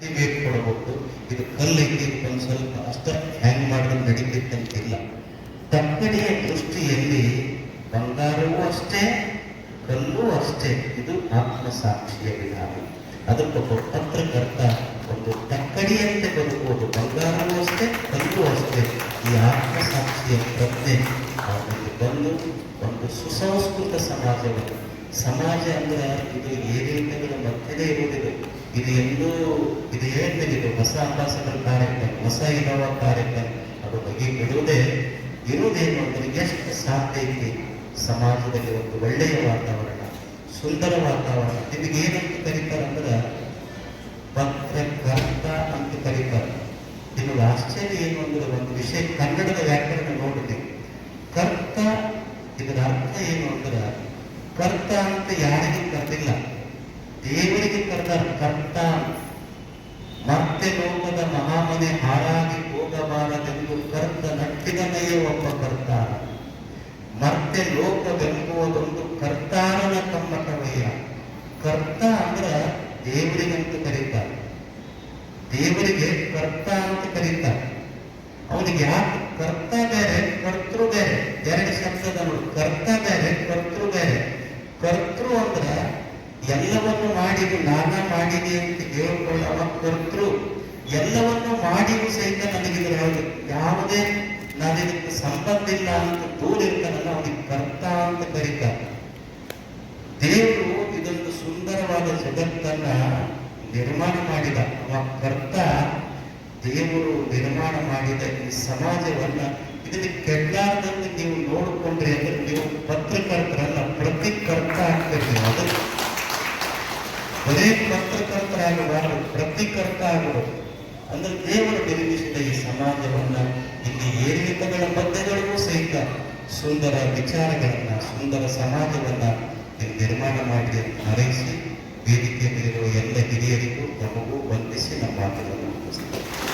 Wait ಕೊಡಬಹುದು. ಇದು ಕಲ್ಲೈತಿ ಒಂದು ಸ್ವಲ್ಪ ಅಷ್ಟ ಹ್ಯಾಂಗ್ ಮಾಡಿದ್ರೆ ನಡೀತಿತ್ತಂತಿಲ್ಲ. ತಕ್ಕಡಿಯ ದೃಷ್ಟಿಯಲ್ಲಿ ಬಂಗಾರವೂ ಅಷ್ಟೇ, ಕಲ್ಲೂ ಅಷ್ಟೇ. ಇದು ಆತ್ಮಸಾಕ್ಷಿಯ ವಿಧಾನ. ಅದಕ್ಕೊಬ್ಬ ಪತ್ರಕರ್ತ ಒಂದು ತಕ್ಕಡಿಯಂತೆ ಬದುಕುವುದು, ಬಂಗಾರವೂ ಅಷ್ಟೇ, ಕಲ್ಲೂ ಅಷ್ಟೇ. ಈ ಆತ್ಮಸಾಕ್ಷಿಯ ಪ್ರಜ್ಞೆ ಅವರಿಗೆ ಬಂದು ಒಂದು ಸುಸಂಸ್ಕೃತ ಸಮಾಜವನ್ನು, ಸಮಾಜ ಅಂದ್ರೆ ಇದು ಏರಿಳಿತಗಳ ಮಧ್ಯೆ ಇರುವುದಿದೆ. ಇದು ಹೇಳ್ತೇನೆ, ಇದು ಹೊಸ ಅಂಬಾಸಡರ್ ಕಾರ್ಯಕ್ರಮ, ಹೊಸ ಇನೋವಾ ಕಾರ್ಯಕ್ರಮ. ಅದು ಬಗೆ ಇರುವುದೇನು ಅಂದ್ರೆ ಎಷ್ಟು ಸಾಧ್ಯ ಐತಿ ಸಮಾಜದಲ್ಲಿ ಒಂದು ಒಳ್ಳೆಯ ವಾತಾವರಣ, ಸುಂದರ ವಾತಾವರಣ. ನಿಮಗೆ ಏನಂತ ಕರೀತಾರಂದ್ರೆ ಪತ್ರಕರ್ತ ಅಂತ ಕರೀತಾರೆ. ನಿಮಗೆ ಆಶ್ಚರ್ಯ ಏನು ಅಂದ್ರೆ ಒಂದು ವಿಷಯ, ಕನ್ನಡದ ವ್ಯಾಕರಣ ನೋಡ್ತೀವಿ. ಕರ್ತ ಇದರ ಅರ್ಥ ಏನು ಅಂದ್ರೆ, ಕರ್ತ ಅಂತ ಯಾರಿಗೆ ಕರೆದಿಲ್ಲ, ದೇವರಿಗೆ ಕರೆದ ಕರ್ತ. ಮತ್ತೆ ಲೋಕದ ಮಹಾಮನೆ ಹಾರಾಗಿ ಹೋಗಬಾರದೆಂದು ಕರ್ತ ನಟ್ಟಿದನೆಯೇ ಒಬ್ಬ ಕರ್ತ. ಮತ್ತೆ ಲೋಕವೆಂಬುವುದೊಂದು ಕರ್ತಾರನ ಕಮ್ಮಟವಯ್ಯ. ಕರ್ತ ಅಂದ್ರ ದೇವರಿಗಂತ ಕರೀತಾರೆ, ದೇವರಿಗೆ ಕರ್ತ ಅಂತ ಕರೀತಾರೆ. ಅವನಿಗೆ ಯಾಕೆ ಕರ್ತ ಬೇರೆ ಕರ್ತೃ ಬೇರೆ, ಎರಡು ಶಬ್ದದ ನೋಡಿ. ಕರ್ತ ಬೇರೆ ಕರ್ತೃ ಬೇರೆ. ಕರ್ತೃ ಅಂದ್ರ ಎಲ್ಲವನ್ನು ಮಾಡಿದು, ನಾನಾ ಮಾಡಿದೆ ಅಂತ ಹೇಳ್ಕೊಳ್ಳವ ಕರ್ತೃ. ಎಲ್ಲವನ್ನು ಮಾಡಿಯೂ ಸಹಿತ ನನಗಿದ್ರೆ ಯಾವುದೇ ನಾನಿದಕ್ಕೆ ಸಂಬಂಧ ಇಲ್ಲ ಅಂತ ದೂರ ಇರ್ತಾನಲ್ಲ, ಅವನಿಗೆ ಕರ್ತ ಅಂತ ಕರೀತಾರೆ. ದೇವರು ಇದೊಂದು ಸುಂದರವಾದ ಜಗತ್ತನ್ನ ನಿರ್ಮಾಣ ಮಾಡಿದ ಅವ ಕರ್ತ. ದೇವರು ನಿರ್ಮಾಣ ಮಾಡಿದ ಈ ಸಮಾಜವನ್ನ ಇದನ್ನ ಕೆಡ್ಲಾರ್ದಂತೆ ನೀವು ನೋಡಿಕೊಂಡ್ರಿ ಅಂದ್ರೆ ನೀವು ಪತ್ರಕರ್ತರಲ್ಲ, ಪ್ರತಿಕರ್ತ ಆಗ್ತೀರಿ. ಅದಕ್ಕೆ ಬರೇ ಪತ್ರಕರ್ತರಾಗಬಾರದು, ಪ್ರತಿಕರ್ತ ಆಗಬಹುದು. ಅಂದ್ರೆ ದೇವರು ನಿರ್ಮಿಸಿದ ಈ ಸಮಾಜವನ್ನ ಇಲ್ಲಿ ಏರಿಳಿತಗಳ ಮಧ್ಯಗಳಿಗೂ ಸಹಿತ ಸುಂದರ ವಿಚಾರಗಳನ್ನ, ಸುಂದರ ಸಮಾಜವನ್ನ ನಿರ್ಮಾಣ ಮಾಡಿ ಹಾರೈಸಿ ವೇದಿಕೆ ಮೇಲಿರುವ ಎಲ್ಲ ಹಿರಿಯರಿಗೂ ನಮಗೂ ವಂದಿಸಿ ನಮ್ಮ ಮಾತುಗಳನ್ನು ಮುಗಿಸ್ತೇವೆ.